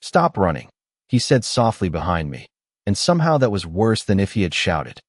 "Stop running," he said softly behind me, and somehow that was worse than if he had shouted.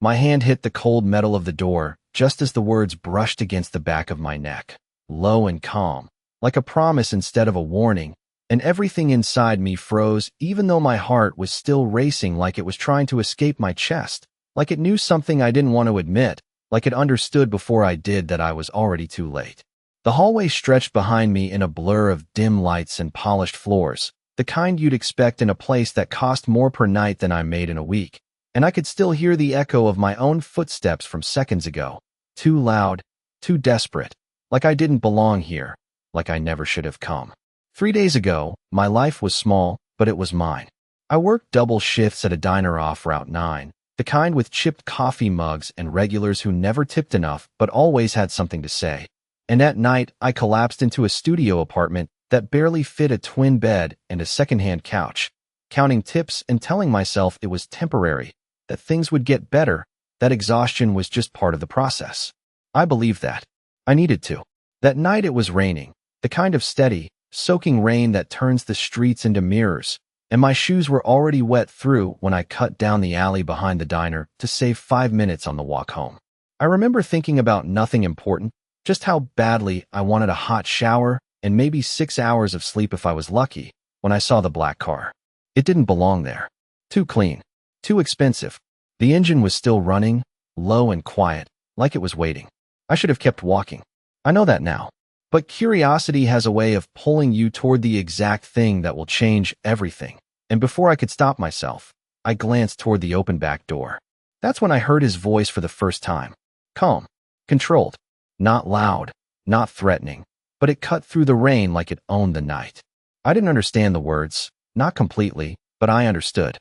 My hand hit the cold metal of the door just as the words brushed against the back of my neck, low and calm, like a promise instead of a warning, and everything inside me froze even though my heart was still racing, like it was trying to escape my chest, like it knew something I didn't want to admit, like it understood before I did that I was already too late. The hallway stretched behind me in a blur of dim lights and polished floors, the kind you'd expect in a place that cost more per night than I made in a week, and I could still hear the echo of my own footsteps from seconds ago, too loud, too desperate, like I didn't belong here, like I never should have come. 3 days ago, my life was small, but it was mine. I worked double shifts at a diner off Route 9, the kind with chipped coffee mugs and regulars who never tipped enough but always had something to say. And at night, I collapsed into a studio apartment that barely fit a twin bed and a secondhand couch, counting tips and telling myself it was temporary, that things would get better, that exhaustion was just part of the process. I believed that. I needed to. That night it was raining, the kind of steady, soaking rain that turns the streets into mirrors, and my shoes were already wet through when I cut down the alley behind the diner to save 5 minutes on the walk home. I remember thinking about nothing important, just how badly I wanted a hot shower and maybe 6 hours of sleep if I was lucky, when I saw the black car. It didn't belong there. Too clean. Too expensive. The engine was still running, low and quiet, like it was waiting. I should have kept walking. I know that now. But curiosity has a way of pulling you toward the exact thing that will change everything. And before I could stop myself, I glanced toward the open back door. That's when I heard his voice for the first time. Calm. Controlled. Not loud. Not threatening. But it cut through the rain like it owned the night. I didn't understand the words. Not completely, but I understood.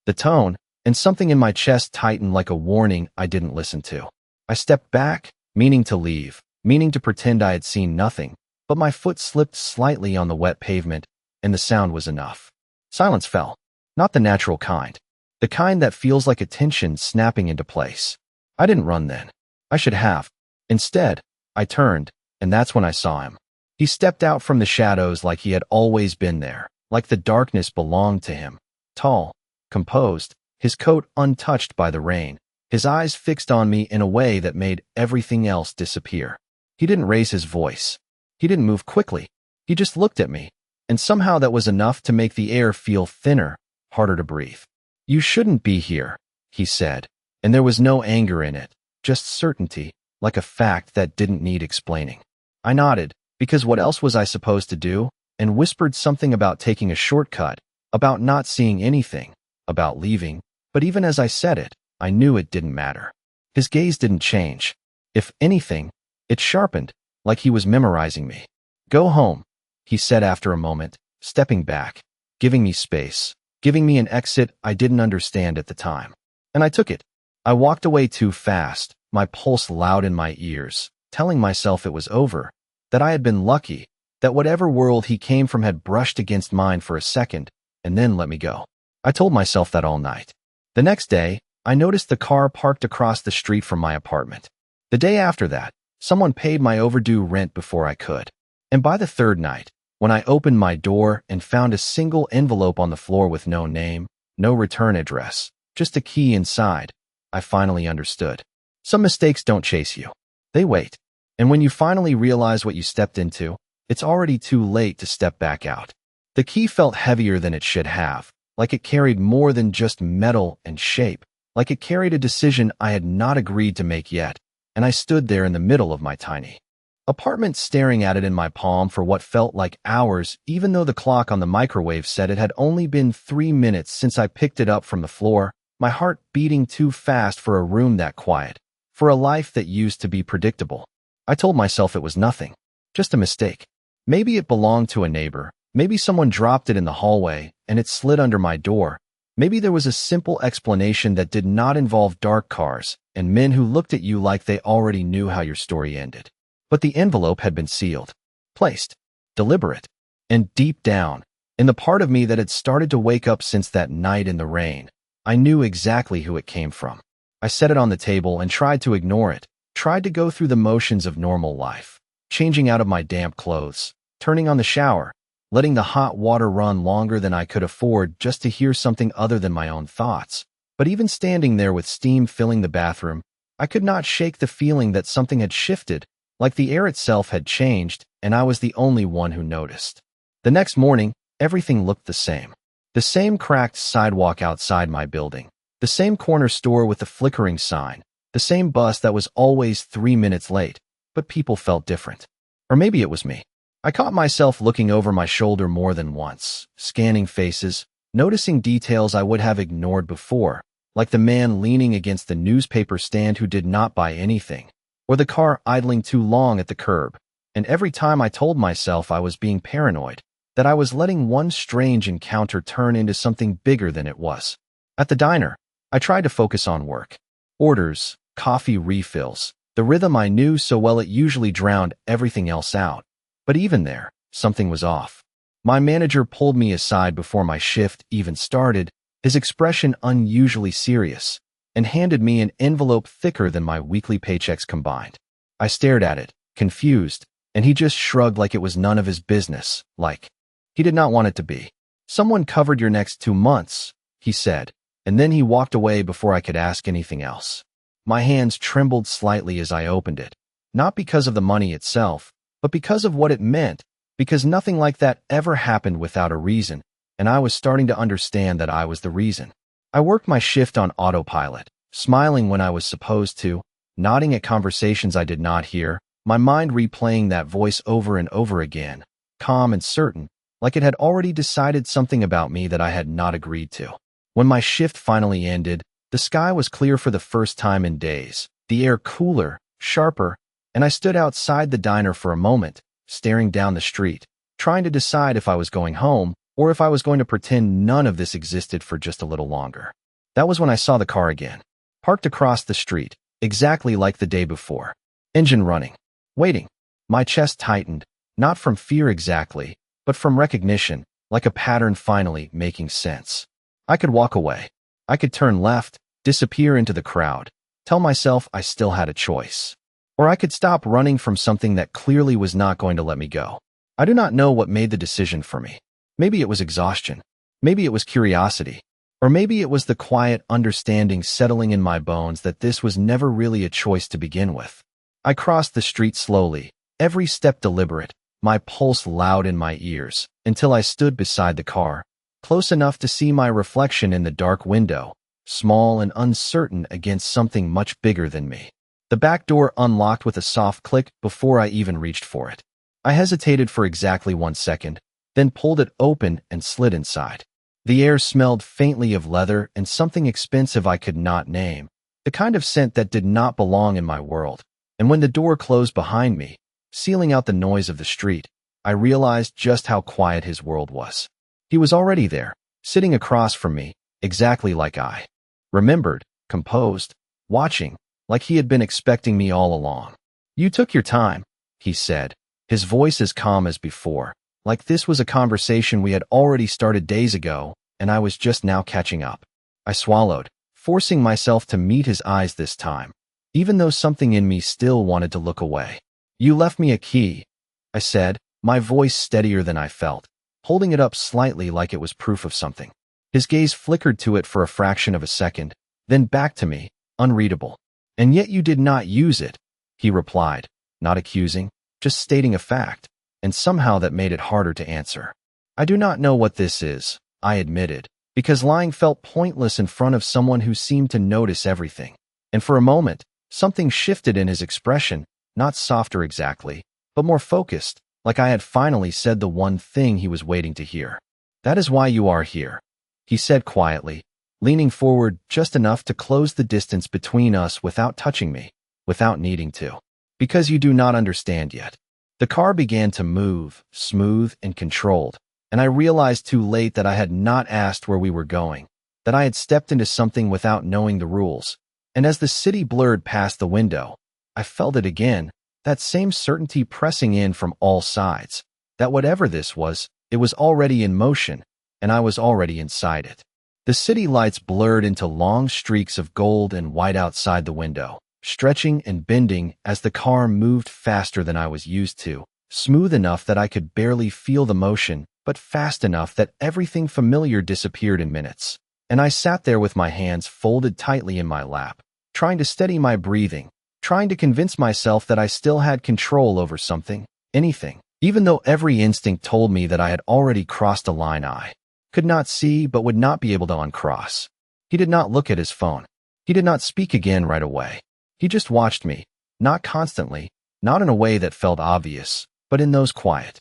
The tone, and something in my chest tightened like a warning I didn't listen to. I stepped back, meaning to leave, meaning to pretend I had seen nothing, but my foot slipped slightly on the wet pavement, and the sound was enough. Silence fell. Not the natural kind. The kind that feels like a tension snapping into place. I didn't run then. I should have. Instead, I turned, and that's when I saw him. He stepped out from the shadows like he had always been there, like the darkness belonged to him. Tall, composed, his coat untouched by the rain, his eyes fixed on me in a way that made everything else disappear. He didn't raise his voice. He didn't move quickly. He just looked at me, and somehow that was enough to make the air feel thinner, harder to breathe. "You shouldn't be here," he said, and there was no anger in it, just certainty, like a fact that didn't need explaining. I nodded, because what else was I supposed to do, and whispered something about taking a shortcut, about not seeing anything, about leaving, but even as I said it, I knew it didn't matter. His gaze didn't change. If anything, it sharpened, like he was memorizing me. "Go home," he said after a moment, stepping back, giving me space, giving me an exit I didn't understand at the time. And I took it. I walked away too fast, my pulse loud in my ears, telling myself it was over, that I had been lucky, that whatever world he came from had brushed against mine for a second, and then let me go. I told myself that all night. The next day, I noticed the car parked across the street from my apartment. The day after that, someone paid my overdue rent before I could. And by the third night, when I opened my door and found a single envelope on the floor with no name, no return address, just a key inside, I finally understood. Some mistakes don't chase you. They wait. And when you finally realize what you stepped into, it's already too late to step back out. The key felt heavier than it should have, like it carried more than just metal and shape, like it carried a decision I had not agreed to make yet, and I stood there in the middle of my tiny apartment staring at it in my palm for what felt like hours, even though the clock on the microwave said it had only been 3 minutes since I picked it up from the floor, my heart beating too fast for a room that quiet, for a life that used to be predictable. I told myself it was nothing, just a mistake. Maybe it belonged to a neighbor, maybe someone dropped it in the hallway and it slid under my door. Maybe there was a simple explanation that did not involve dark cars and men who looked at you like they already knew how your story ended. But the envelope had been sealed, placed, deliberate, and deep down, in the part of me that had started to wake up since that night in the rain, I knew exactly who it came from. I set it on the table and tried to ignore it, tried to go through the motions of normal life, changing out of my damp clothes, turning on the shower, letting the hot water run longer than I could afford just to hear something other than my own thoughts. But even standing there with steam filling the bathroom, I could not shake the feeling that something had shifted, like the air itself had changed, and I was the only one who noticed. The next morning, everything looked the same. The same cracked sidewalk outside my building, the same corner store with the flickering sign, the same bus that was always 3 minutes late, but people felt different. Or maybe it was me. I caught myself looking over my shoulder more than once, scanning faces, noticing details I would have ignored before, like the man leaning against the newspaper stand who did not buy anything, or the car idling too long at the curb. And every time I told myself I was being paranoid, that I was letting one strange encounter turn into something bigger than it was. At the diner, I tried to focus on work. Orders, coffee refills, the rhythm I knew so well it usually drowned everything else out. But even there, something was off. My manager pulled me aside before my shift even started, his expression unusually serious, and handed me an envelope thicker than my weekly paychecks combined. I stared at it, confused, and he just shrugged like it was none of his business, like he did not want it to be. "Someone covered your next 2 months," he said, and then he walked away before I could ask anything else. My hands trembled slightly as I opened it, not because of the money itself, but because of what it meant, because nothing like that ever happened without a reason, and I was starting to understand that I was the reason. I worked my shift on autopilot, smiling when I was supposed to, nodding at conversations I did not hear, my mind replaying that voice over and over again, calm and certain, like it had already decided something about me that I had not agreed to. When my shift finally ended, the sky was clear for the first time in days, the air cooler, sharper, and I stood outside the diner for a moment, staring down the street, trying to decide if I was going home or if I was going to pretend none of this existed for just a little longer. That was when I saw the car again, parked across the street, exactly like the day before. Engine running, waiting. My chest tightened, not from fear exactly, but from recognition, like a pattern finally making sense. I could walk away. I could turn left, disappear into the crowd, tell myself I still had a choice. Or I could stop running from something that clearly was not going to let me go. I do not know what made the decision for me. Maybe it was exhaustion. Maybe it was curiosity. Or maybe it was the quiet understanding settling in my bones that this was never really a choice to begin with. I crossed the street slowly, every step deliberate, my pulse loud in my ears, until I stood beside the car, close enough to see my reflection in the dark window, small and uncertain against something much bigger than me. The back door unlocked with a soft click before I even reached for it. I hesitated for exactly 1 second, then pulled it open and slid inside. The air smelled faintly of leather and something expensive I could not name, the kind of scent that did not belong in my world. And when the door closed behind me, sealing out the noise of the street, I realized just how quiet his world was. He was already there, sitting across from me, exactly like I remembered, composed, watching, like he had been expecting me all along. "You took your time," he said, his voice as calm as before, like this was a conversation we had already started days ago, and I was just now catching up. I swallowed, forcing myself to meet his eyes this time, even though something in me still wanted to look away. "You left me a key," I said, my voice steadier than I felt, holding it up slightly like it was proof of something. His gaze flickered to it for a fraction of a second, then back to me, unreadable. "And yet you did not use it," he replied, not accusing, just stating a fact, and somehow that made it harder to answer. "I do not know what this is," I admitted, because lying felt pointless in front of someone who seemed to notice everything. And for a moment, something shifted in his expression, not softer exactly, but more focused, like I had finally said the one thing he was waiting to hear. "That is why you are here," he said quietly, leaning forward just enough to close the distance between us without touching me, without needing to. "Because you do not understand yet." The car began to move, smooth and controlled, and I realized too late that I had not asked where we were going, that I had stepped into something without knowing the rules. And as the city blurred past the window, I felt it again, that same certainty pressing in from all sides, that whatever this was, it was already in motion, and I was already inside it. The city lights blurred into long streaks of gold and white outside the window, stretching and bending as the car moved faster than I was used to, smooth enough that I could barely feel the motion, but fast enough that everything familiar disappeared in minutes. And I sat there with my hands folded tightly in my lap, trying to steady my breathing, trying to convince myself that I still had control over something, anything, even though every instinct told me that I had already crossed a line I could not see but would not be able to uncross. He did not look at his phone. He did not speak again right away. He just watched me, not constantly, not in a way that felt obvious, but in those quiet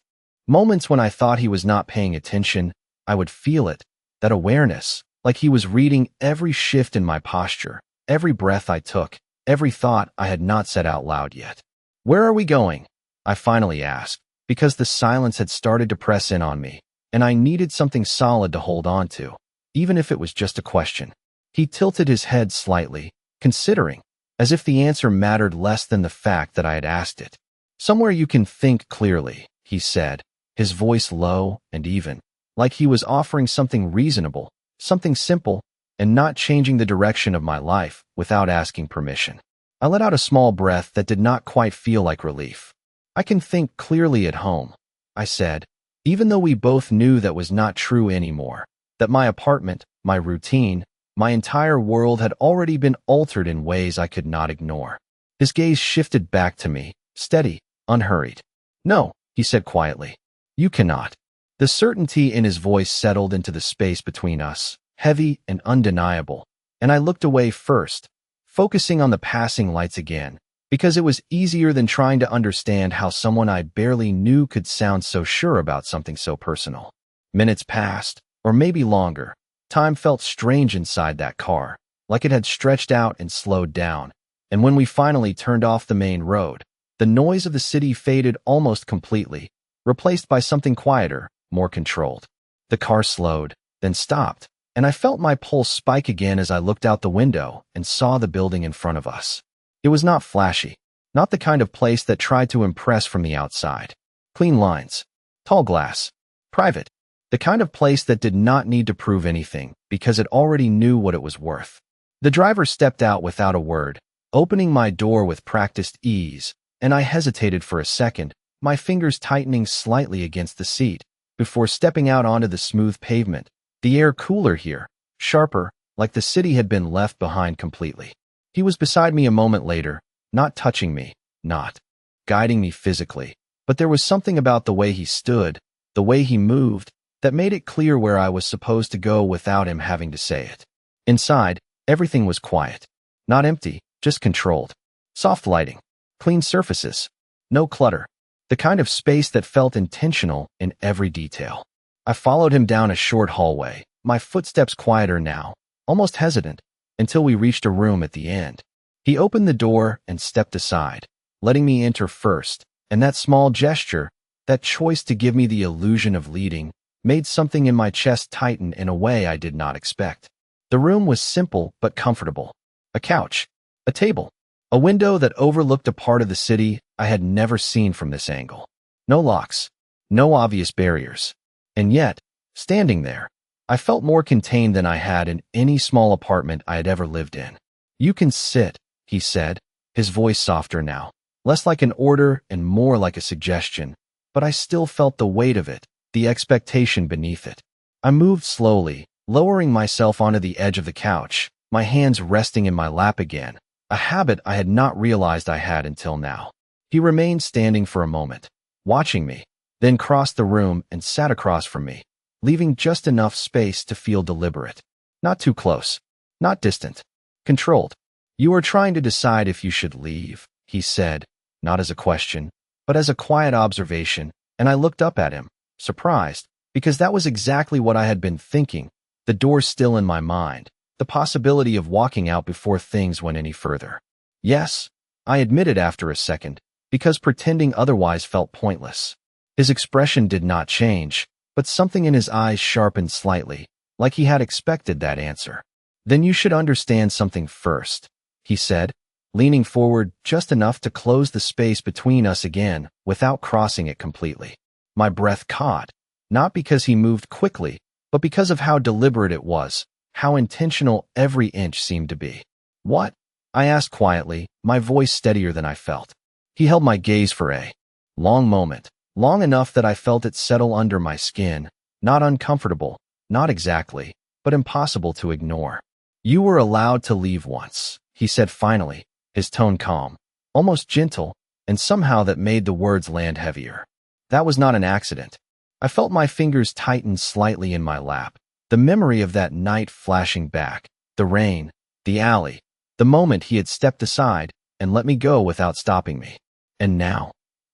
moments when I thought he was not paying attention. I would feel it, that awareness, like he was reading every shift in my posture, every breath I took, every thought I had not said out loud yet. "Where are we going?" I finally asked, because the silence had started to press in on me, and I needed something solid to hold on to, even if it was just a question. He tilted his head slightly, considering, as if the answer mattered less than the fact that I had asked it. "Somewhere you can think clearly," he said, his voice low and even, like he was offering something reasonable, something simple, and not changing the direction of my life without asking permission. I let out a small breath that did not quite feel like relief. "I can think clearly at home," I said, even though we both knew that was not true anymore, that my apartment, my routine, my entire world had already been altered in ways I could not ignore. His gaze shifted back to me, steady, unhurried. "No," he said quietly. "You cannot." The certainty in his voice settled into the space between us, heavy and undeniable, and I looked away first, focusing on the passing lights again, because it was easier than trying to understand how someone I barely knew could sound so sure about something so personal. Minutes passed, or maybe longer. Time felt strange inside that car, like it had stretched out and slowed down, and when we finally turned off the main road, the noise of the city faded almost completely, replaced by something quieter, more controlled. The car slowed, then stopped, and I felt my pulse spike again as I looked out the window and saw the building in front of us. It was not flashy, not the kind of place that tried to impress from the outside. Clean lines, tall glass, private, the kind of place that did not need to prove anything because it already knew what it was worth. The driver stepped out without a word, opening my door with practiced ease, and I hesitated for a second, my fingers tightening slightly against the seat, before stepping out onto the smooth pavement, the air cooler here, sharper, like the city had been left behind completely. He was beside me a moment later, not touching me, not guiding me physically, but there was something about the way he stood, the way he moved, that made it clear where I was supposed to go without him having to say it. Inside, everything was quiet. Not empty, just controlled. Soft lighting. Clean surfaces. No clutter. The kind of space that felt intentional in every detail. I followed him down a short hallway, my footsteps quieter now, almost hesitant, until we reached a room at the end. He opened the door and stepped aside, letting me enter first, and that small gesture, that choice to give me the illusion of leading, made something in my chest tighten in a way I did not expect. The room was simple but comfortable. A couch, a table, a window that overlooked a part of the city I had never seen from this angle. No locks, no obvious barriers. And yet, standing there, I felt more contained than I had in any small apartment I had ever lived in. "You can sit," he said, his voice softer now, less like an order and more like a suggestion, but I still felt the weight of it, the expectation beneath it. I moved slowly, lowering myself onto the edge of the couch, my hands resting in my lap again, a habit I had not realized I had until now. He remained standing for a moment, watching me, then crossed the room and sat across from me, leaving just enough space to feel deliberate. Not too close, not distant, controlled. "You are trying to decide if you should leave," he said, not as a question, but as a quiet observation, and I looked up at him, surprised, because that was exactly what I had been thinking, the door still in my mind, the possibility of walking out before things went any further. "Yes," I admitted after a second, because pretending otherwise felt pointless. His expression did not change, but something in his eyes sharpened slightly, like he had expected that answer. "Then you should understand something first," he said, leaning forward just enough to close the space between us again without crossing it completely. My breath caught, not because he moved quickly, but because of how deliberate it was, how intentional every inch seemed to be. "What?" I asked quietly, my voice steadier than I felt. He held my gaze for a long moment, long enough that I felt it settle under my skin, not uncomfortable, not exactly, but impossible to ignore. You were allowed to leave once, he said finally, his tone calm, almost gentle, and somehow that made the words land heavier. That was not an accident. I felt my fingers tighten slightly in my lap, the memory of that night flashing back, the rain, the alley, the moment he had stepped aside and let me go without stopping me. And now,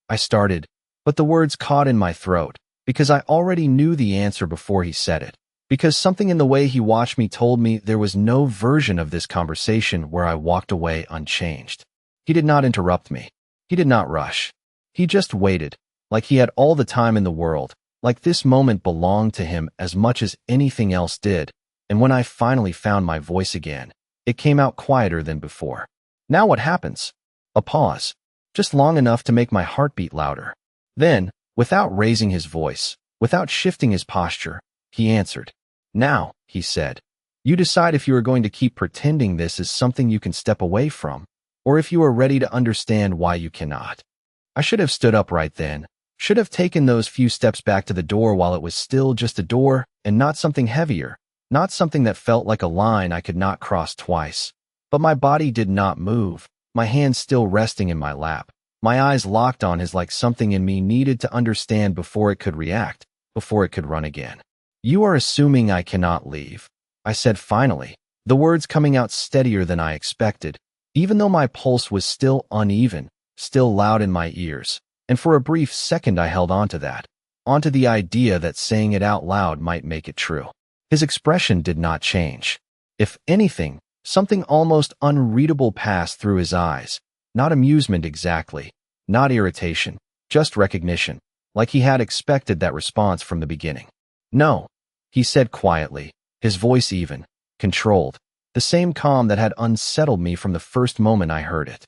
I started, but the words caught in my throat, because I already knew the answer before he said it, because something in the way he watched me told me there was no version of this conversation where I walked away unchanged. He did not interrupt me. He did not rush. He just waited, like he had all the time in the world, like this moment belonged to him as much as anything else did, and when I finally found my voice again, it came out quieter than before. Now what happens? A pause, just long enough to make my heart beat louder. Then, without raising his voice, without shifting his posture, he answered. Now, he said, you decide if you are going to keep pretending this is something you can step away from, or if you are ready to understand why you cannot. I should have stood up right then, should have taken those few steps back to the door while it was still just a door and not something heavier, not something that felt like a line I could not cross twice. But my body did not move, my hands still resting in my lap, my eyes locked on his like something in me needed to understand before it could react, before it could run again. You are assuming I cannot leave, I said finally, the words coming out steadier than I expected, even though my pulse was still uneven, still loud in my ears, and for a brief second I held onto that, onto the idea that saying it out loud might make it true. His expression did not change. If anything, something almost unreadable passed through his eyes, not amusement exactly, not irritation, just recognition, like he had expected that response from the beginning. No, he said quietly, his voice even, controlled, the same calm that had unsettled me from the first moment I heard it.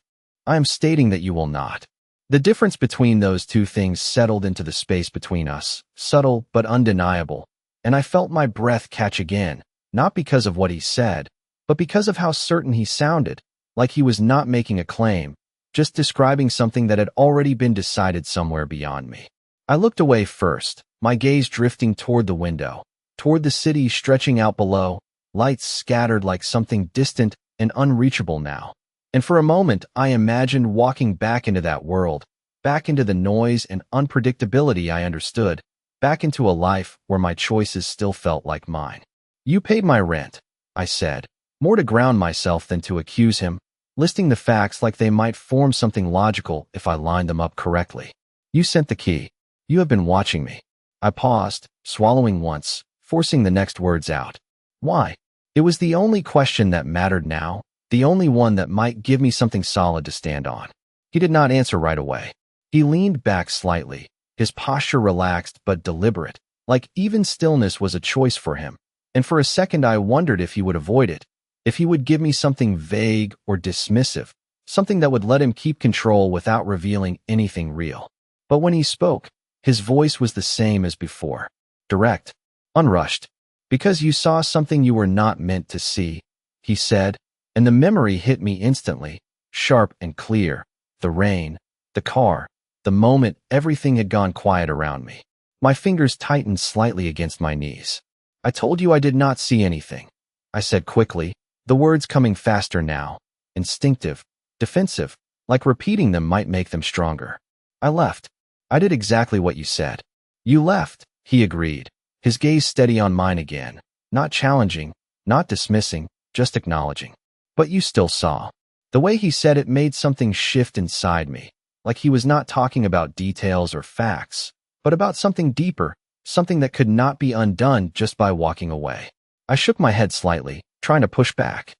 I am stating that you will not. The difference between those two things settled into the space between us, subtle but undeniable, and I felt my breath catch again, not because of what he said, but because of how certain he sounded, like he was not making a claim, just describing something that had already been decided somewhere beyond me. I looked away first, my gaze drifting toward the window, toward the city stretching out below, lights scattered like something distant and unreachable now. And for a moment, I imagined walking back into that world, back into the noise and unpredictability I understood, back into a life where my choices still felt like mine. You paid my rent, I said, more to ground myself than to accuse him, listing the facts like they might form something logical if I lined them up correctly. You sent the key. You have been watching me. I paused, swallowing once, forcing the next words out. Why? It was the only question that mattered now, the only one that might give me something solid to stand on. He did not answer right away. He leaned back slightly, his posture relaxed but deliberate, like even stillness was a choice for him, and for a second I wondered if he would avoid it, if he would give me something vague or dismissive, something that would let him keep control without revealing anything real. But when he spoke, his voice was the same as before, direct, unrushed. Because you saw something you were not meant to see, he said, and the memory hit me instantly, sharp and clear, the rain, the car, the moment everything had gone quiet around me. My fingers tightened slightly against my knees. I told you I did not see anything, I said quickly, the words coming faster now, instinctive, defensive, like repeating them might make them stronger. I left. I did exactly what you said. You left, he agreed, his gaze steady on mine again, not challenging, not dismissing, just acknowledging. But you still saw. The way he said it made something shift inside me, like he was not talking about details or facts, but about something deeper, something that could not be undone just by walking away. I shook my head slightly, trying to push back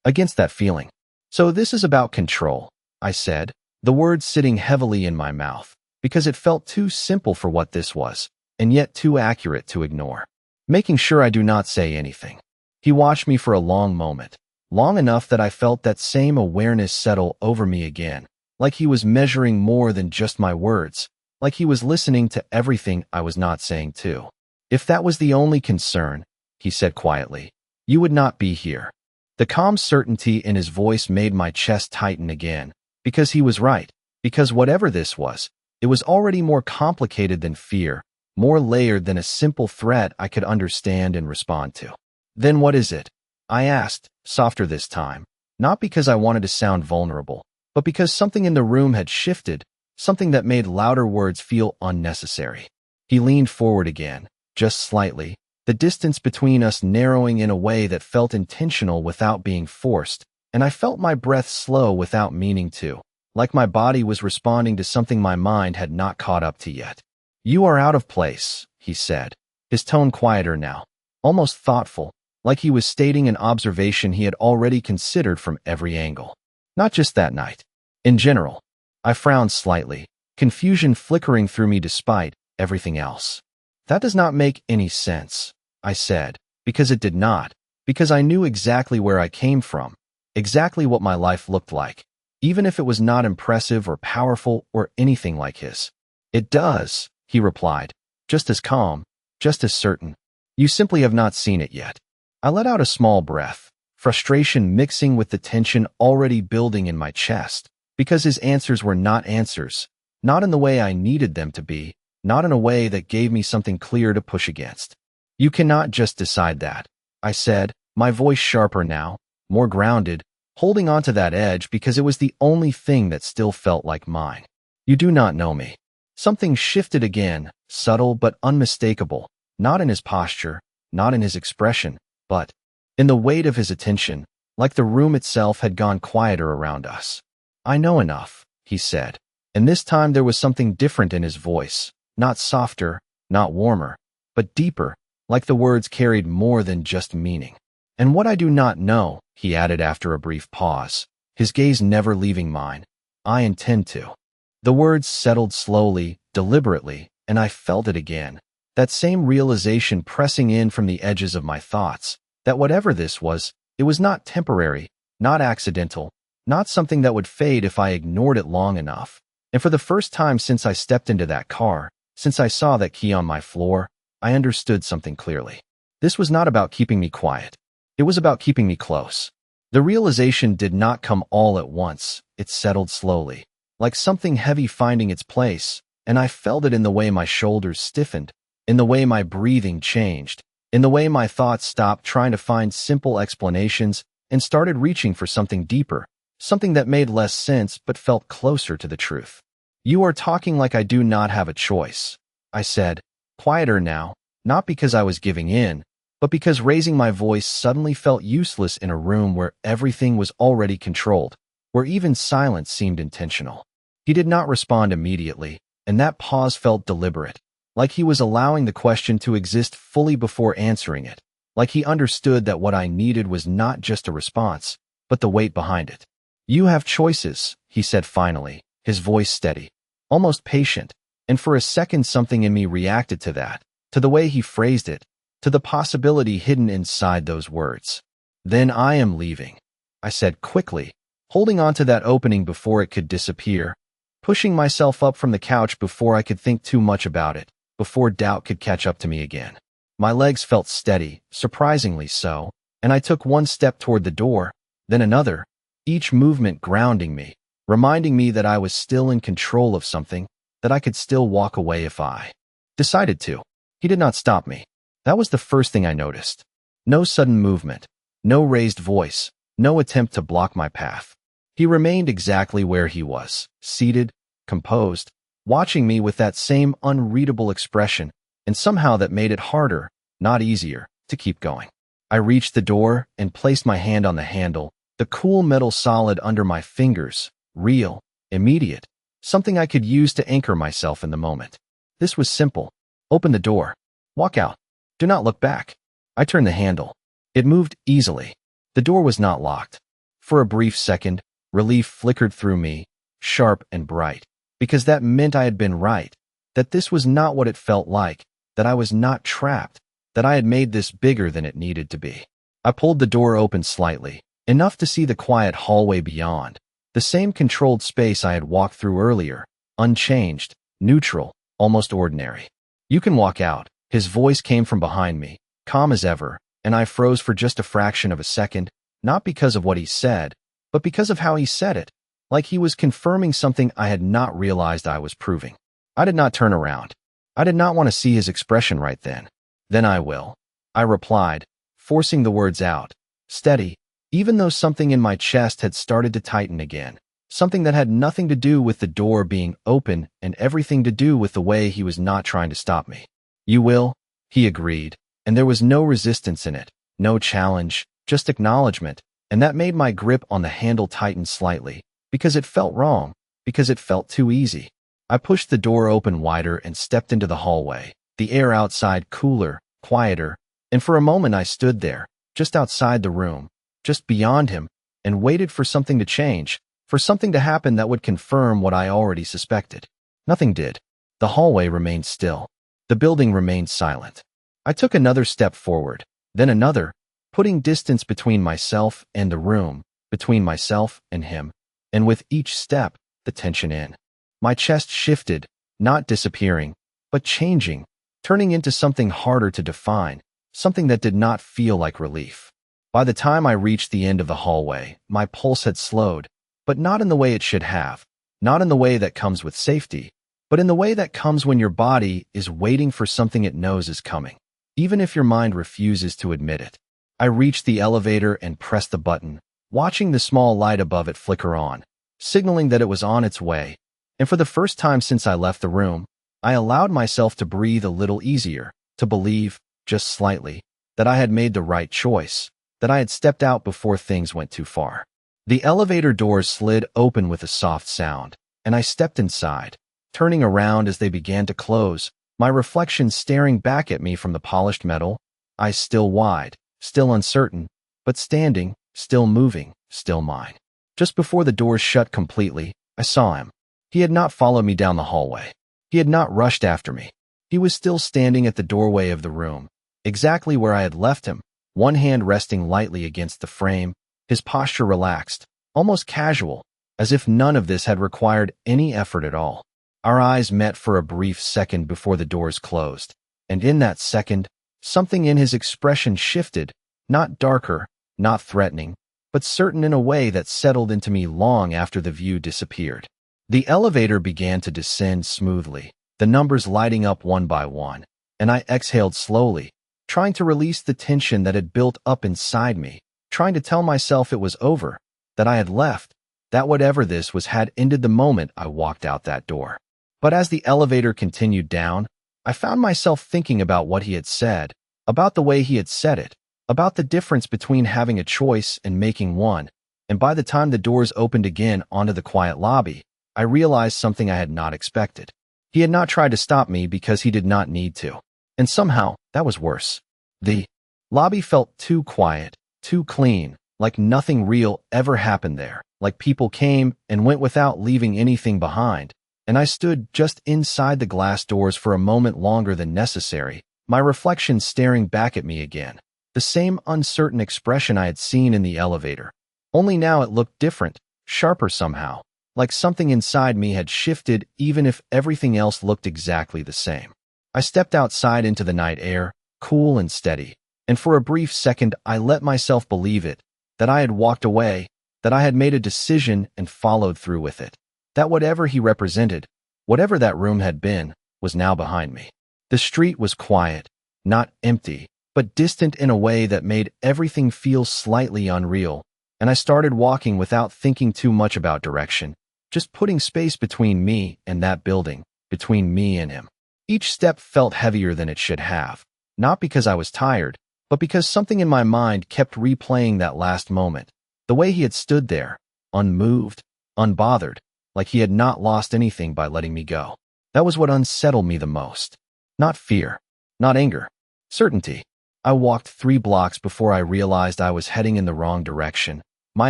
against that feeling. So this is about control, I said, the words sitting heavily in my mouth, because it felt too simple for what this was, and yet too accurate to ignore. Making sure I do not say anything. He watched me for a long moment, long enough that I felt that same awareness settle over me again, like he was measuring more than just my words, like he was listening to everything I was not saying too. If that was the only concern, he said quietly, you would not be here. The calm certainty in his voice made my chest tighten again, because he was right, because whatever this was, It was already more complicated than fear, more layered than a simple threat I could understand and respond to. Then what is it? I asked, softer this time, not because I wanted to sound vulnerable, but because something in the room had shifted, something that made louder words feel unnecessary. He leaned forward again, just slightly, the distance between us narrowing in a way that felt intentional without being forced, and I felt my breath slow without meaning to, like my body was responding to something my mind had not caught up to yet. "You are out of place," he said, his tone quieter now, almost thoughtful, like he was stating an observation he had already considered from every angle. Not just that night. In general. I frowned slightly, confusion flickering through me despite everything else. "That does not make any sense," I said, because it did not, because I knew exactly where I came from, exactly what my life looked like, even if it was not impressive or powerful or anything like his. "It does," he replied, just as calm, just as certain. "You simply have not seen it yet." I let out a small breath, frustration mixing with the tension already building in my chest, because his answers were not answers, not in the way I needed them to be, not in a way that gave me something clear to push against. "You cannot just decide that," I said, my voice sharper now, more grounded, holding on to that edge because it was the only thing that still felt like mine. "You do not know me." Something shifted again, subtle but unmistakable, not in his posture, not in his expression, but in the weight of his attention, like the room itself had gone quieter around us. "I know enough," he said, and this time there was something different in his voice, not softer, not warmer, but deeper, like the words carried more than just meaning. "And what I do not know," he added after a brief pause, his gaze never leaving mine, "I intend to." The words settled slowly, deliberately, and I felt it again, that same realization pressing in from the edges of my thoughts, that whatever this was, it was not temporary, not accidental, not something that would fade if I ignored it long enough. And for the first time since I stepped into that car, since I saw that key on my floor, I understood something clearly. This was not about keeping me quiet. It was about keeping me close. The realization did not come all at once. It settled slowly, like something heavy finding its place, and I felt it in the way my shoulders stiffened, in the way my breathing changed, in the way my thoughts stopped trying to find simple explanations and started reaching for something deeper, something that made less sense but felt closer to the truth. "You are talking like I do not have a choice," I said, quieter now, not because I was giving in, but because raising my voice suddenly felt useless in a room where everything was already controlled, where even silence seemed intentional. He did not respond immediately, and that pause felt deliberate, like he was allowing the question to exist fully before answering it, like he understood that what I needed was not just a response, but the weight behind it. "You have choices," he said finally, his voice steady, almost patient, and for a second something in me reacted to that, to the way he phrased it, to the possibility hidden inside those words. "Then I am leaving," I said quickly, holding on to that opening before it could disappear, pushing myself up from the couch before I could think too much about it, before doubt could catch up to me again. My legs felt steady, surprisingly so, and I took one step toward the door, then another, each movement grounding me, reminding me that I was still in control of something, that I could still walk away if I decided to. He did not stop me. That was the first thing I noticed. No sudden movement, no raised voice, no attempt to block my path. He remained exactly where he was, seated, composed, watching me with that same unreadable expression, and somehow that made it harder, not easier, to keep going. I reached the door and placed my hand on the handle, the cool metal solid under my fingers, real, immediate, something I could use to anchor myself in the moment. This was simple. Open the door. Walk out. Do not look back. I turned the handle. It moved easily. The door was not locked. For a brief second, relief flickered through me, sharp and bright, because that meant I had been right, that this was not what it felt like, that I was not trapped, that I had made this bigger than it needed to be. I pulled the door open slightly, enough to see the quiet hallway beyond, the same controlled space I had walked through earlier, unchanged, neutral, almost ordinary. "You can walk out." His voice came from behind me, calm as ever, and I froze for just a fraction of a second, not because of what he said, but because of how he said it, like he was confirming something I had not realized I was proving. I did not turn around. I did not want to see his expression right then. Then I will, I replied, forcing the words out, steady, even though something in my chest had started to tighten again. Something that had nothing to do with the door being open and everything to do with the way he was not trying to stop me. You will, he agreed, and there was no resistance in it, no challenge, just acknowledgement, and that made my grip on the handle tighten slightly, because it felt wrong, because it felt too easy. I pushed the door open wider and stepped into the hallway, the air outside cooler, quieter, and for a moment I stood there, just outside the room, just beyond him, and waited for something to change, for something to happen that would confirm what I already suspected. Nothing did. The hallway remained still. The building remained silent. I took another step forward, then another, putting distance between myself and the room, between myself and him, and with each step, the tension in. My chest shifted, not disappearing, but changing, turning into something harder to define, something that did not feel like relief. By the time I reached the end of the hallway, my pulse had slowed, but not in the way it should have, not in the way that comes with safety, but in the way that comes when your body is waiting for something it knows is coming, even if your mind refuses to admit it. I reached the elevator and pressed the button, watching the small light above it flicker on, signaling that it was on its way, and for the first time since I left the room, I allowed myself to breathe a little easier, to believe, just slightly, that I had made the right choice, that I had stepped out before things went too far. The elevator doors slid open with a soft sound, and I stepped inside, turning around as they began to close, my reflection staring back at me from the polished metal, eyes still wide, still uncertain, but standing, still moving, still mine. Just before the doors shut completely, I saw him. He had not followed me down the hallway. He had not rushed after me. He was still standing at the doorway of the room, exactly where I had left him, one hand resting lightly against the frame, his posture relaxed, almost casual, as if none of this had required any effort at all. Our eyes met for a brief second before the doors closed, and in that second, something in his expression shifted, not darker, not threatening, but certain in a way that settled into me long after the view disappeared. The elevator began to descend smoothly, the numbers lighting up one by one, and I exhaled slowly, trying to release the tension that had built up inside me, trying to tell myself it was over, that I had left, that whatever this was had ended the moment I walked out that door. But as the elevator continued down, I found myself thinking about what he had said, about the way he had said it, about the difference between having a choice and making one, and by the time the doors opened again onto the quiet lobby, I realized something I had not expected. He had not tried to stop me because he did not need to, and somehow that was worse. The lobby felt too quiet, too clean, like nothing real ever happened there, like people came and went without leaving anything behind, and I stood just inside the glass doors for a moment longer than necessary, my reflection staring back at me again, the same uncertain expression I had seen in the elevator. Only now it looked different, sharper somehow, like something inside me had shifted even if everything else looked exactly the same. I stepped outside into the night air, cool and steady, and for a brief second I let myself believe it, that I had walked away, that I had made a decision and followed through with it, that whatever he represented, whatever that room had been, was now behind me. The street was quiet, not empty, but distant in a way that made everything feel slightly unreal, and I started walking without thinking too much about direction, just putting space between me and that building, between me and him. Each step felt heavier than it should have, not because I was tired, but because something in my mind kept replaying that last moment, the way he had stood there, unmoved, unbothered, like he had not lost anything by letting me go. That was what unsettled me the most. Not fear, not anger, certainty. I walked 3 blocks before I realized I was heading in the wrong direction, my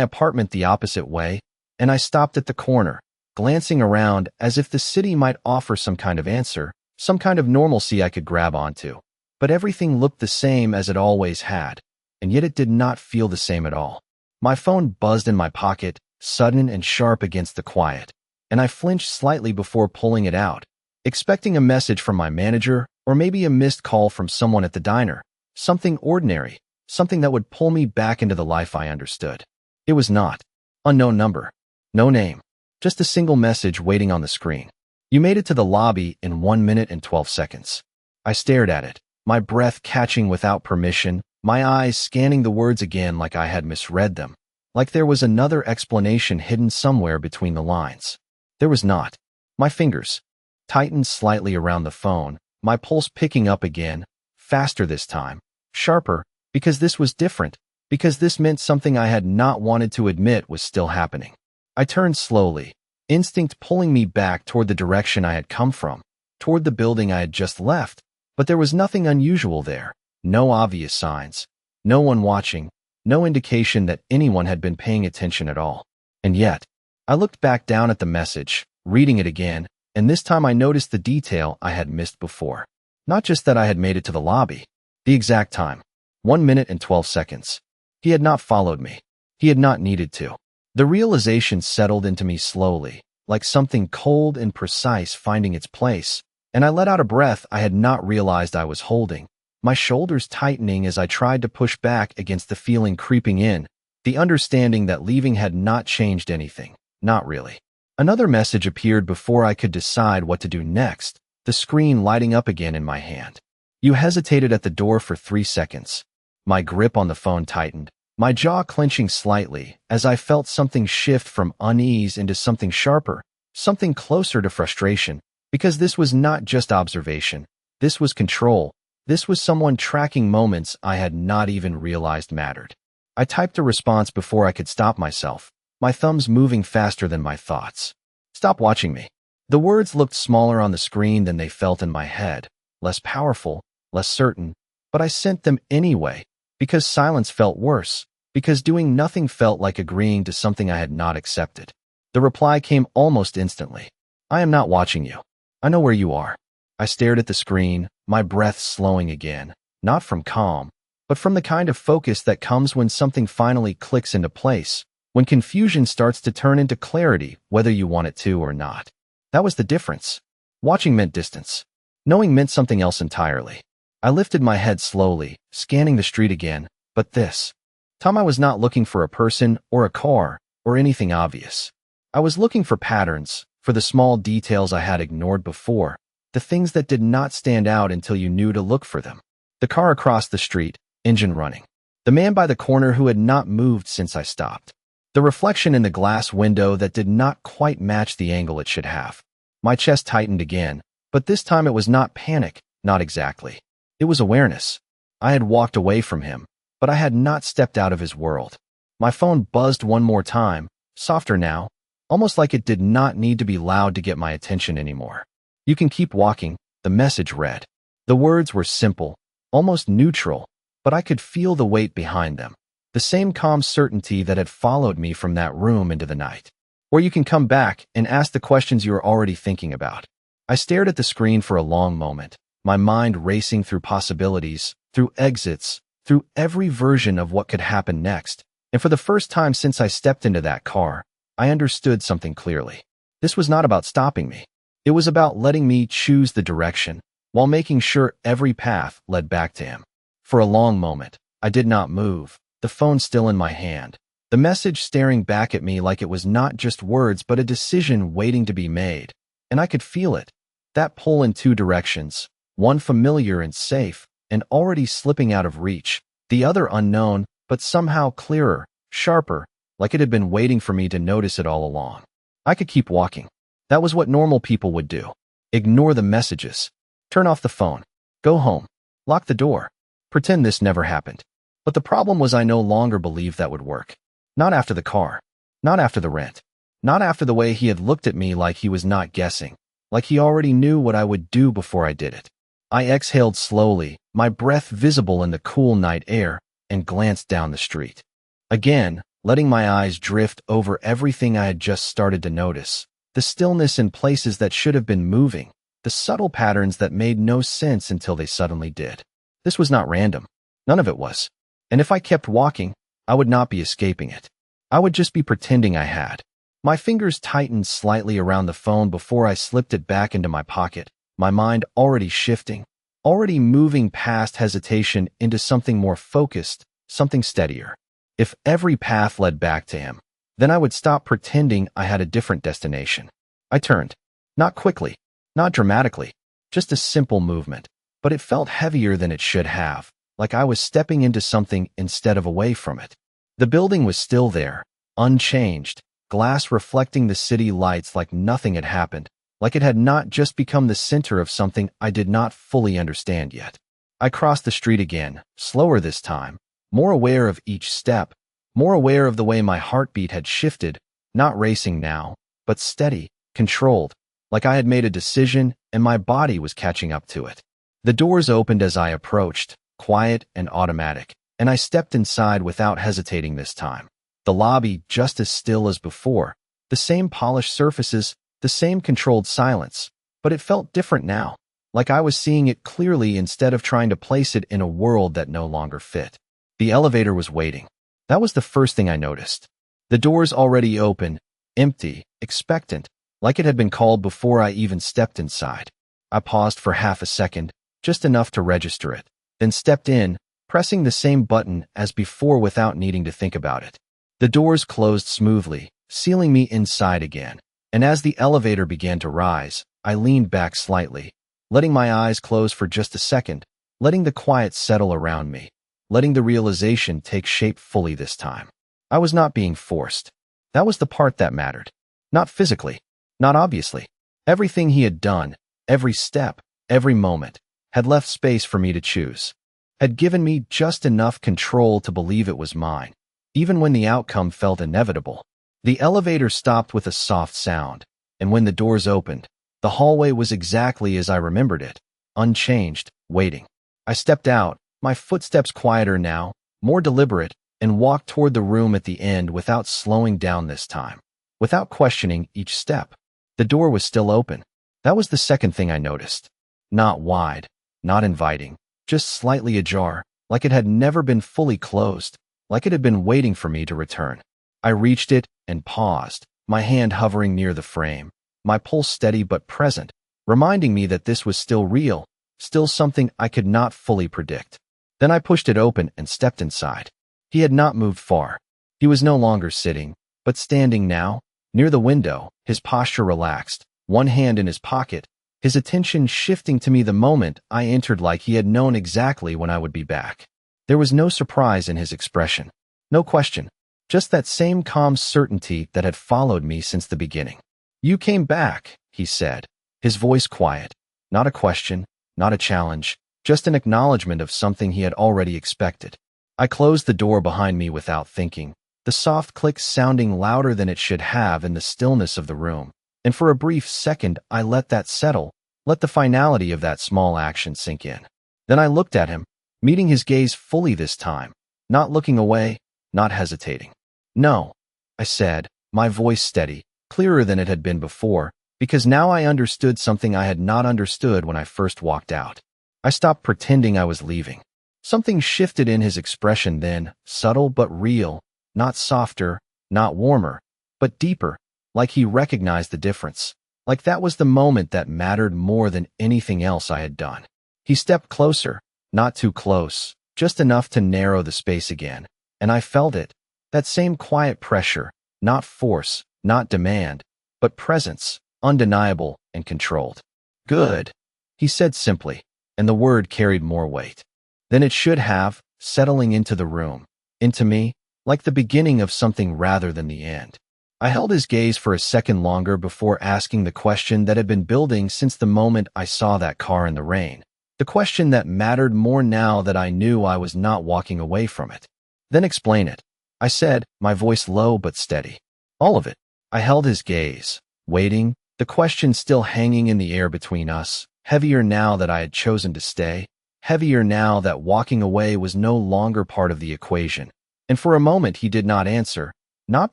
apartment the opposite way, and I stopped at the corner, glancing around as if the city might offer some kind of answer, some kind of normalcy I could grab onto. But everything looked the same as it always had, and yet it did not feel the same at all. My phone buzzed in my pocket, sudden and sharp against the quiet, and I flinched slightly before pulling it out, expecting a message from my manager or maybe a missed call from someone at the diner, something ordinary, something that would pull me back into the life I understood. It was not. Unknown number. No name. Just a single message waiting on the screen. You made it to the lobby in 1 minute and 12 seconds. I stared at it, my breath catching without permission, my eyes scanning the words again like I had misread them, like there was another explanation hidden somewhere between the lines. There was not. My fingers tightened slightly around the phone, my pulse picking up again, faster this time, sharper, because this was different, because this meant something I had not wanted to admit was still happening. I turned slowly, instinct pulling me back toward the direction I had come from, toward the building I had just left, but there was nothing unusual there, no obvious signs, no one watching, no indication that anyone had been paying attention at all. And yet, I looked back down at the message, reading it again, and this time I noticed the detail I had missed before. Not just that I had made it to the lobby. The exact time. 1 minute and 12 seconds. He had not followed me. He had not needed to. The realization settled into me slowly, like something cold and precise finding its place, and I let out a breath I had not realized I was holding, my shoulders tightening as I tried to push back against the feeling creeping in, the understanding that leaving had not changed anything. Not really. Another message appeared before I could decide what to do next, the screen lighting up again in my hand. You hesitated at the door for 3 seconds. My grip on the phone tightened, my jaw clenching slightly as I felt something shift from unease into something sharper, something closer to frustration, because this was not just observation. This was control. This was someone tracking moments I had not even realized mattered. I typed a response before I could stop myself, my thumbs moving faster than my thoughts. Stop watching me. The words looked smaller on the screen than they felt in my head, less powerful, less certain, but I sent them anyway, because silence felt worse, because doing nothing felt like agreeing to something I had not accepted. The reply came almost instantly. I am not watching you. I know where you are. I stared at the screen, my breath slowing again, not from calm, but from the kind of focus that comes when something finally clicks into place, when confusion starts to turn into clarity, whether you want it to or not. That was the difference. Watching meant distance. Knowing meant something else entirely. I lifted my head slowly, scanning the street again, but this time I was not looking for a person or a car or anything obvious. I was looking for patterns, for the small details I had ignored before, the things that did not stand out until you knew to look for them. The car across the street, engine running. The man by the corner who had not moved since I stopped. The reflection in the glass window that did not quite match the angle it should have. My chest tightened again, but this time it was not panic, not exactly. It was awareness. I had walked away from him, but I had not stepped out of his world. My phone buzzed one more time, softer now, almost like it did not need to be loud to get my attention anymore. You can keep walking, the message read. The words were simple, almost neutral, but I could feel the weight behind them. The same calm certainty that had followed me from that room into the night. Or you can come back and ask the questions you are already thinking about. I stared at the screen for a long moment, my mind racing through possibilities, through exits, through every version of what could happen next. And for the first time since I stepped into that car, I understood something clearly. This was not about stopping me. It was about letting me choose the direction, while making sure every path led back to him. For a long moment, I did not move, the phone still in my hand, the message staring back at me like it was not just words but a decision waiting to be made. And I could feel it, that pull in two directions, one familiar and safe, and already slipping out of reach, the other unknown, but somehow clearer, sharper, like it had been waiting for me to notice it all along. I could keep walking. That was what normal people would do. Ignore the messages. Turn off the phone. Go home. Lock the door. Pretend this never happened. But the problem was I no longer believed that would work. Not after the car. Not after the rent. Not after the way he had looked at me like he was not guessing, like he already knew what I would do before I did it. I exhaled slowly, my breath visible in the cool night air, and glanced down the street. Again, letting my eyes drift over everything I had just started to notice. The stillness in places that should have been moving, the subtle patterns that made no sense until they suddenly did. This was not random. None of it was. And if I kept walking, I would not be escaping it. I would just be pretending I had. My fingers tightened slightly around the phone before I slipped it back into my pocket, my mind already shifting, already moving past hesitation into something more focused, something steadier. If every path led back to him, then I would stop pretending I had a different destination. I turned. Not quickly, not dramatically, just a simple movement. But it felt heavier than it should have, like I was stepping into something instead of away from it. The building was still there, unchanged, glass reflecting the city lights like nothing had happened, like it had not just become the center of something I did not fully understand yet. I crossed the street again, slower this time, more aware of each step, more aware of the way my heartbeat had shifted, not racing now, but steady, controlled, like I had made a decision and my body was catching up to it. The doors opened as I approached, quiet and automatic, and I stepped inside without hesitating this time. The lobby just as still as before, the same polished surfaces, the same controlled silence, but it felt different now, like I was seeing it clearly instead of trying to place it in a world that no longer fit. The elevator was waiting. That was the first thing I noticed. The doors already open, empty, expectant, like it had been called before I even stepped inside. I paused for half a second, just enough to register it, then stepped in, pressing the same button as before without needing to think about it. The doors closed smoothly, sealing me inside again, and as the elevator began to rise, I leaned back slightly, letting my eyes close for just a second, letting the quiet settle around me, letting the realization take shape fully this time. I was not being forced. That was the part that mattered. Not physically, not obviously. Everything he had done, every step, every moment, had left space for me to choose, had given me just enough control to believe it was mine, even when the outcome felt inevitable. The elevator stopped with a soft sound, and when the doors opened, the hallway was exactly as I remembered it, unchanged, waiting. I stepped out, my footsteps quieter now, more deliberate, and walked toward the room at the end without slowing down this time, without questioning each step. The door was still open. That was the second thing I noticed. Not wide, not inviting, just slightly ajar, like it had never been fully closed, like it had been waiting for me to return. I reached it and paused, my hand hovering near the frame, my pulse steady but present, reminding me that this was still real, still something I could not fully predict. Then I pushed it open and stepped inside. He had not moved far. He was no longer sitting, but standing now, near the window, his posture relaxed, one hand in his pocket, his attention shifting to me the moment I entered like he had known exactly when I would be back. There was no surprise in his expression, no question, just that same calm certainty that had followed me since the beginning. "You came back," he said, his voice quiet, not a question, not a challenge, just an acknowledgement of something he had already expected. I closed the door behind me without thinking, the soft click sounding louder than it should have in the stillness of the room. And for a brief second, I let that settle, let the finality of that small action sink in. Then I looked at him, meeting his gaze fully this time, not looking away, not hesitating. "No," I said, my voice steady, clearer than it had been before, because now I understood something I had not understood when I first walked out. I stopped pretending I was leaving. Something shifted in his expression then, subtle but real, not softer, not warmer, but deeper, like he recognized the difference, like that was the moment that mattered more than anything else I had done. He stepped closer, not too close, just enough to narrow the space again, and I felt it, that same quiet pressure, not force, not demand, but presence, undeniable and controlled. "Good," he said simply, and the word carried more weight than it should have, settling into the room, into me, like the beginning of something rather than the end. I held his gaze for a second longer before asking the question that had been building since the moment I saw that car in the rain, the question that mattered more now that I knew I was not walking away from it. "Then explain it," I said, my voice low but steady. "All of it." I held his gaze, waiting, the question still hanging in the air between us, heavier now that I had chosen to stay, heavier now that walking away was no longer part of the equation. And for a moment he did not answer, not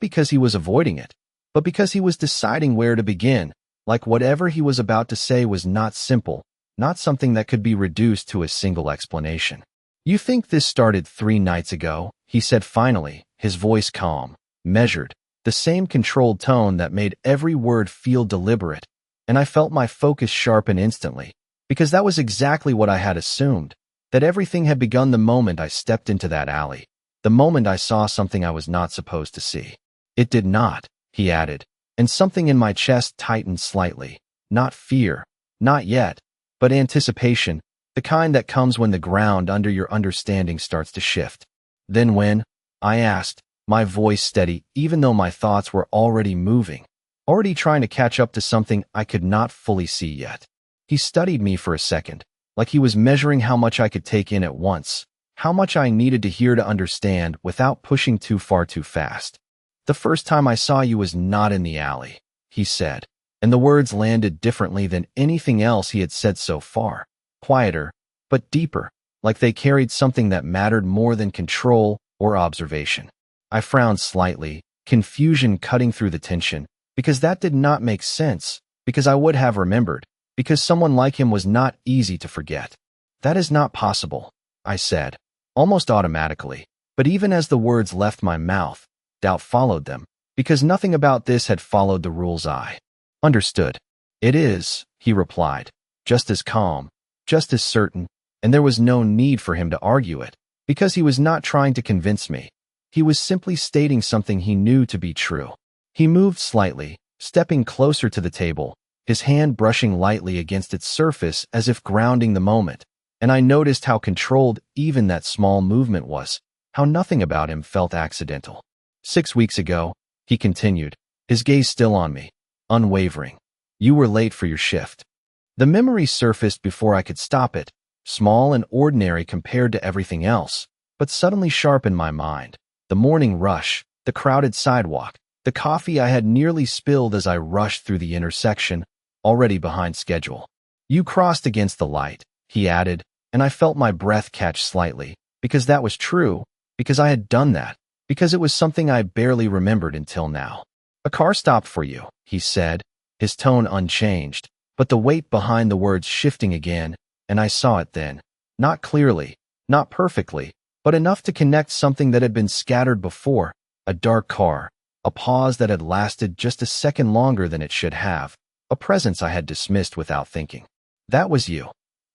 because he was avoiding it, but because he was deciding where to begin, like whatever he was about to say was not simple, not something that could be reduced to a single explanation. "You think this started 3 nights ago?" he said finally, his voice calm, measured, the same controlled tone that made every word feel deliberate, and I felt my focus sharpen instantly, because that was exactly what I had assumed, that everything had begun the moment I stepped into that alley, the moment I saw something I was not supposed to see. "It did not," he added, and something in my chest tightened slightly, Not fear, not yet, but anticipation, the kind that comes when the ground under your understanding starts to shift. Then when? I asked, my voice steady even though my thoughts were already moving, already trying to catch up to something I could not fully see yet. He studied me for a second, like he was measuring how much I could take in at once, how much I needed to hear to understand without pushing too far too fast. The first time I saw you was not in the alley, he said, and the words landed differently than anything else he had said so far. Quieter, but deeper, like they carried something that mattered more than control or observation. I frowned slightly, confusion cutting through the tension, because that did not make sense, because I would have remembered, because someone like him was not easy to forget. That is not possible, I said, almost automatically, but even as the words left my mouth, doubt followed them, because nothing about this had followed the rules I understood. It is, he replied, just as calm, just as certain, and there was no need for him to argue it, because he was not trying to convince me. He was simply stating something he knew to be true. He moved slightly, stepping closer to the table, his hand brushing lightly against its surface as if grounding the moment, and I noticed how controlled even that small movement was, how nothing about him felt accidental. 6 weeks ago, he continued, his gaze still on me, unwavering. You were late for your shift. The memory surfaced before I could stop it, small and ordinary compared to everything else, but suddenly sharp in my mind. The morning rush, the crowded sidewalk, the coffee I had nearly spilled as I rushed through the intersection, already behind schedule. You crossed against the light, he added, and I felt my breath catch slightly, because that was true, because I had done that, because it was something I barely remembered until now. A car stopped for you, he said, his tone unchanged, but the weight behind the words shifting again, and I saw it then. Not clearly, not perfectly, but enough to connect something that had been scattered before, a dark car, a pause that had lasted just a second longer than it should have, a presence I had dismissed without thinking. That was you,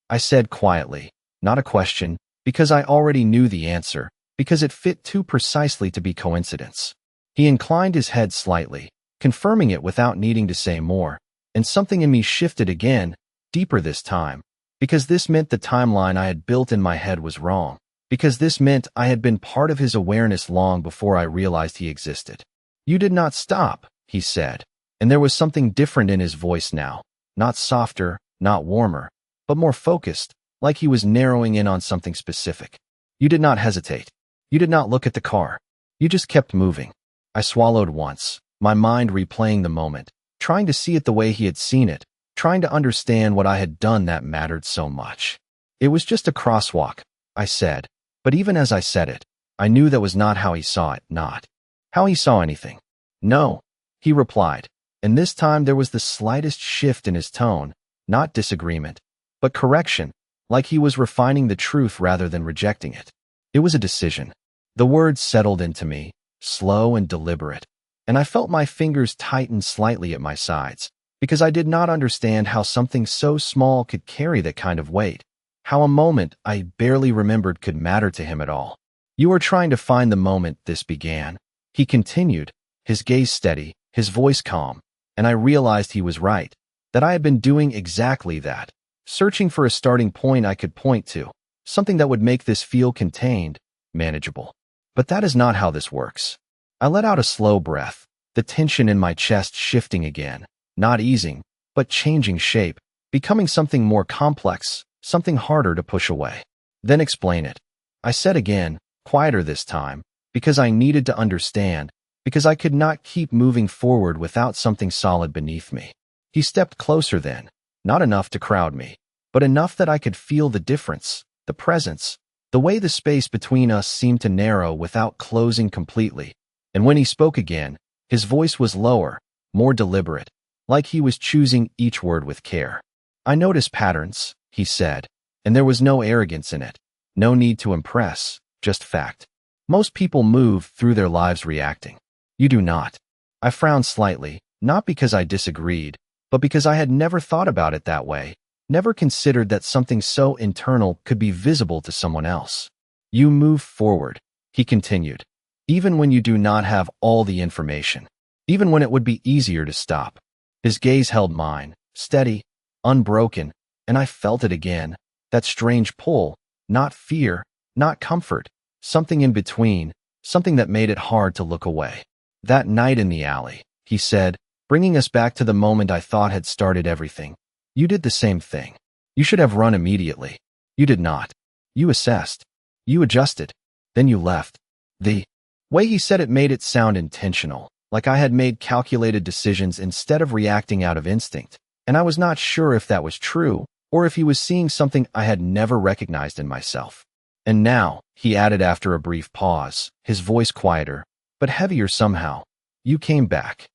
I said quietly, not a question, because I already knew the answer, because it fit too precisely to be coincidence. He inclined his head slightly, confirming it without needing to say more, and something in me shifted again, deeper this time, because this meant the timeline I had built in my head was wrong, because this meant I had been part of his awareness long before I realized he existed. You did not stop, he said, and there was something different in his voice now, not softer, not warmer, but more focused, like he was narrowing in on something specific. You did not hesitate. You did not look at the car. You just kept moving. I swallowed once, my mind replaying the moment, trying to see it the way he had seen it, trying to understand what I had done that mattered so much. It was just a crosswalk, I said, but even as I said it, I knew that was not how he saw it, not how he saw anything. No, he replied, and this time there was the slightest shift in his tone, not disagreement, but correction, like he was refining the truth rather than rejecting it. It was a decision. The words settled into me, slow and deliberate, and I felt my fingers tighten slightly at my sides, because I did not understand how something so small could carry that kind of weight, how a moment I barely remembered could matter to him at all. You were trying to find the moment this began, he continued, his gaze steady, his voice calm, and I realized he was right, that I had been doing exactly that, searching for a starting point I could point to, something that would make this feel contained, manageable. But that is not how this works. I let out a slow breath, the tension in my chest shifting again, not easing, but changing shape, becoming something more complex, something harder to push away. Then explain it, I said again, quieter this time, because I needed to understand, because I could not keep moving forward without something solid beneath me. He stepped closer then, not enough to crowd me, but enough that I could feel the difference, the presence, the way the space between us seemed to narrow without closing completely. And when he spoke again, his voice was lower, more deliberate, like he was choosing each word with care. I noticed patterns, he said, and there was no arrogance in it, no need to impress, just fact. Most people move through their lives reacting. You do not. I frowned slightly, not because I disagreed, but because I had never thought about it that way, never considered that something so internal could be visible to someone else. You move forward, he continued, even when you do not have all the information, even when it would be easier to stop. His gaze held mine, steady, unbroken, and I felt it again, that strange pull, not fear, not comfort, something in between, something that made it hard to look away. That night in the alley, he said, bringing us back to the moment I thought had started everything. You did the same thing. You should have run immediately. You did not. You assessed. You adjusted. Then you left. The way he said it made it sound intentional, like I had made calculated decisions instead of reacting out of instinct, and I was not sure if that was true or if he was seeing something I had never recognized in myself. And now, he added after a brief pause, his voice quieter, but heavier somehow, you came back.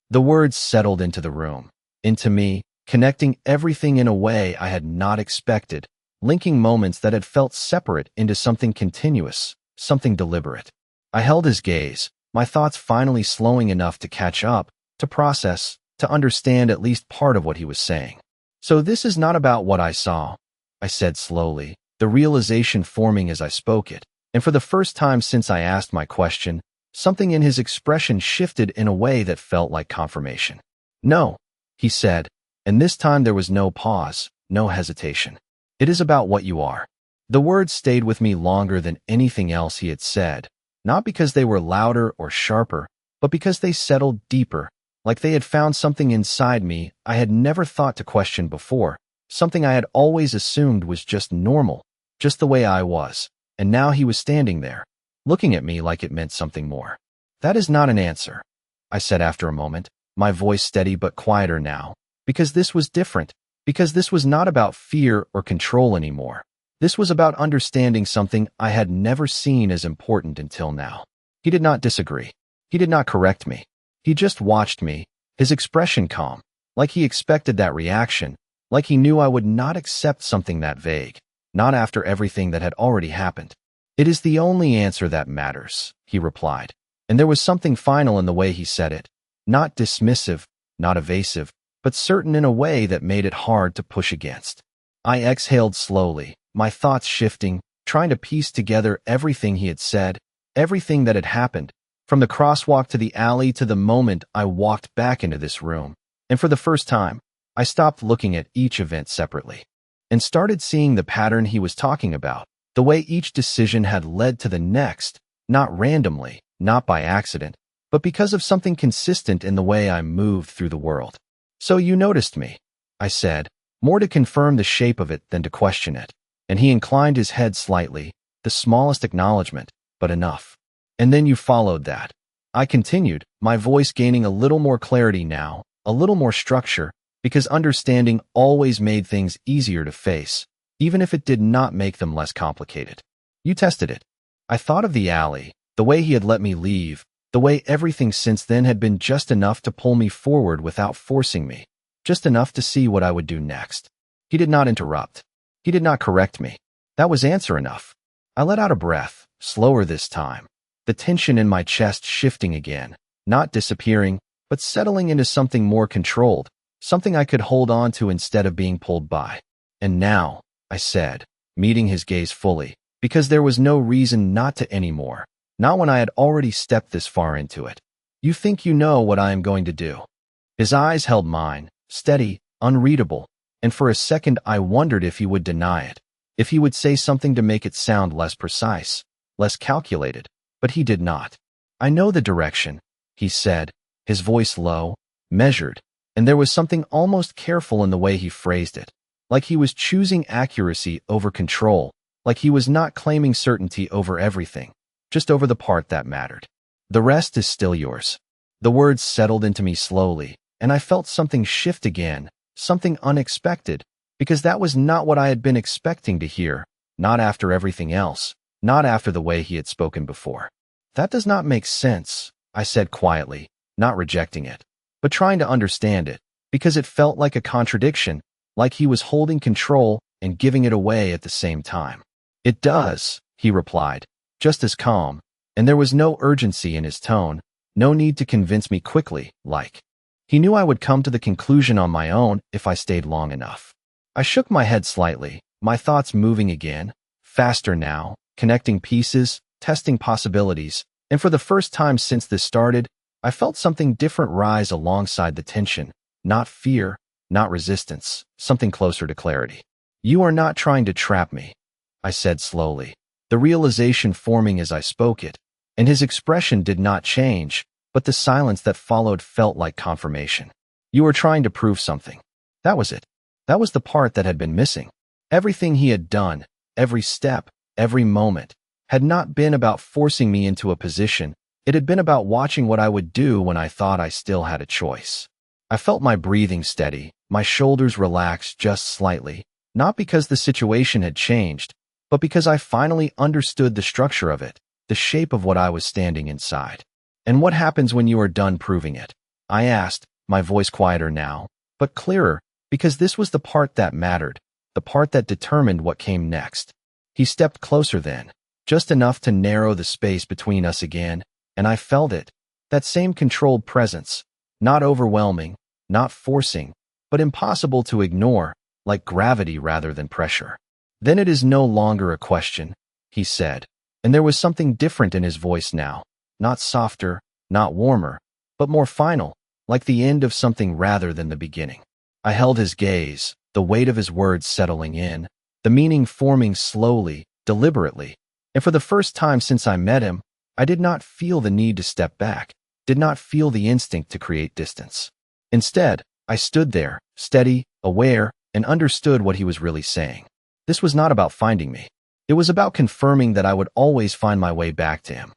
The words settled into the room, into me, connecting everything in a way I had not expected, linking moments that had felt separate into something continuous, something deliberate. I held his gaze, my thoughts finally slowing enough to catch up, to process, to understand at least part of what he was saying. So this is not about what I saw, I said slowly, the realization forming as I spoke it, and for the first time since I asked my question, something in his expression shifted in a way that felt like confirmation. No, he said, and this time there was no pause, no hesitation. It is about what you are. The words stayed with me longer than anything else he had said, not because they were louder or sharper, but because they settled deeper, like they had found something inside me I had never thought to question before, something I had always assumed was just normal, just the way I was, and now he was standing there, looking at me like it meant something more. That is not an answer, I said after a moment, my voice steady but quieter now, because this was different, because this was not about fear or control anymore. This was about understanding something I had never seen as important until now. He did not disagree. He did not correct me. He just watched me, his expression calm, like he expected that reaction, like he knew I would not accept something that vague, not after everything that had already happened. It is the only answer that matters, he replied, and there was something final in the way he said it, not dismissive, not evasive, but certain in a way that made it hard to push against. I exhaled slowly, my thoughts shifting, trying to piece together everything he had said, everything that had happened, from the crosswalk to the alley to the moment I walked back into this room. And for the first time, I stopped looking at each event separately and started seeing the pattern he was talking about, the way each decision had led to the next, not randomly, not by accident, but because of something consistent in the way I moved through the world. So you noticed me, I said, more to confirm the shape of it than to question it, and he inclined his head slightly, the smallest acknowledgement, but enough. And then you followed that. I continued, my voice gaining a little more clarity now, a little more structure, because understanding always made things easier to face, even if it did not make them less complicated. You tested it. I thought of the alley, the way he had let me leave, the way everything since then had been just enough to pull me forward without forcing me, just enough to see what I would do next. He did not interrupt. He did not correct me. That was answer enough. I let out a breath, slower this time, the tension in my chest shifting again, not disappearing, but settling into something more controlled, something I could hold on to instead of being pulled by. And now, I said, meeting his gaze fully, because there was no reason not to anymore, not when I had already stepped this far into it. You think you know what I am going to do. His eyes held mine, steady, unreadable, and for a second I wondered if he would deny it, if he would say something to make it sound less precise, less calculated, but he did not. I know the direction, he said, his voice low, measured, and there was something almost careful in the way he phrased it, like he was choosing accuracy over control, like he was not claiming certainty over everything, just over the part that mattered. The rest is still yours. The words settled into me slowly, and I felt something shift again, something unexpected, because that was not what I had been expecting to hear, not after everything else, not after the way he had spoken before. That does not make sense, I said quietly, not rejecting it, but trying to understand it, because it felt like a contradiction, like he was holding control and giving it away at the same time. It does, he replied, just as calm, and there was no urgency in his tone, no need to convince me quickly, like. He knew I would come to the conclusion on my own if I stayed long enough. I shook my head slightly, my thoughts moving again, faster now, connecting pieces, testing possibilities, and for the first time since this started, I felt something different rise alongside the tension, not fear, not resistance, something closer to clarity. You are not trying to trap me, I said slowly, the realization forming as I spoke it, and his expression did not change, but the silence that followed felt like confirmation. You are trying to prove something. That was it. That was the part that had been missing. Everything he had done, every step, every moment, had not been about forcing me into a position. It had been about watching what I would do when I thought I still had a choice. I felt my breathing steady, my shoulders relaxed just slightly, not because the situation had changed, but because I finally understood the structure of it, the shape of what I was standing inside. And what happens when you are done proving it? I asked, my voice quieter now, but clearer, because this was the part that mattered, the part that determined what came next. He stepped closer then, just enough to narrow the space between us again, and I felt it, that same controlled presence, not overwhelming, not forcing, but impossible to ignore, like gravity rather than pressure. Then it is no longer a question, he said, and there was something different in his voice now, not softer, not warmer, but more final, like the end of something rather than the beginning. I held his gaze, the weight of his words settling in, the meaning forming slowly, deliberately, and for the first time since I met him, I did not feel the need to step back, did not feel the instinct to create distance. Instead, I stood there, steady, aware, and understood what he was really saying. This was not about finding me. It was about confirming that I would always find my way back to him.